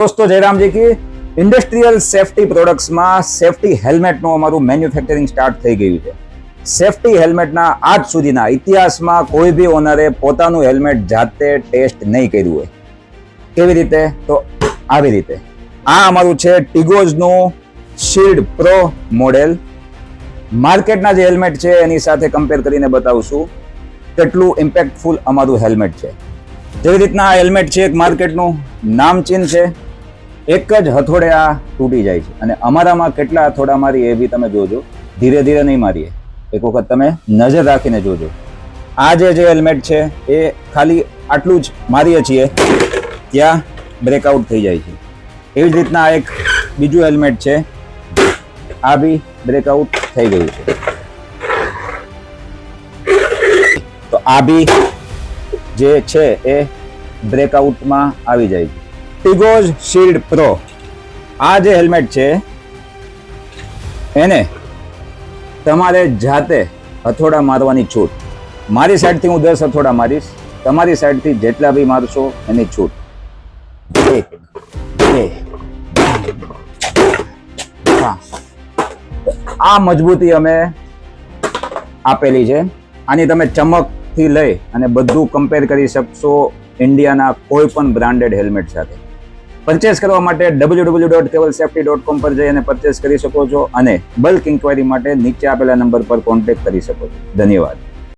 दोस्तों जयराम जी की industrial safety પ્રોડક્ટ્સમાં safety હેલ્મેટનું અમારું મેન્યુફેક્ચરિંગ સ્ટાર્ટ થઈ ગયું છે. સેફટી હેલ્મેટના આજ સુધીના ઇતિહાસમાં કોઈ બી ઓનરે પોતાનું હેલ્મેટ જાતે ટેસ્ટ નહીં કર્યું હોય. કેવી રીતે? તો આવી રીતે. આ અમારું છે ટીગોઝનું શિલ્ડ પ્રો મોડેલ. માર્કેટના જે હેલ્મેટ છે એની સાથે કમ્પેર કરીને બતાવશું કેટલું ઇમ્પેક્ટફુલ અમારું હેલ્મેટ છે. જેવી રીતના આ હેલ્મેટ છે એક માર્કેટનું નામચીન છે, એક જ હથોડે આ તૂટી જાય છે અને અમારામાં કેટલા હથોડા મારીએ એ બી તમે જોજો. ધીરે ધીરે નહીં મારીએ, એક વખત તમે નજર રાખીને જોજો. આ જે હેલ્મેટ છે એ ખાલી આટલું જ મારીએ છીએ ત્યાં બ્રેકઆઉટ થઈ જાય છે. એવી જ રીતના એક બીજું હેલ્મેટ છે, આ બી બ્રેકઆઉટ થઈ ગયું છે. તો આ બી જે છે એ બ્રેકઆઉટમાં આવી જાય છે. ટીગોઝ શિલ્ડ પ્રો આ જે હેલ્મેટ છે એને તમારે જાતે હથોડા મારવાની છૂટ. મારી સાઈડથી હું 10 હથોડા મારીશ, તમારી સાઈડથી જેટલા બી મારશો એની છૂટ. 1 2 3 આ મજબૂતી અમે આપેલી છે. આની તમે ચમકથી લઈ અને બધું કમ્પેર કરી શકશો ઇન્ડિયાના કોઈ પણ બ્રાન્ડેડ હેલ્મેટ સાથે. પરચેસ કરવા માટે www.kevalsafety.com પર જઈ અને પરચેસ કરી શકો છો અને બલ્ક ઇન્ક્વાયરી માટે નીચે આપેલા નંબર પર કોન્ટેક્ટ કરી શકો છો. ધન્યવાદ.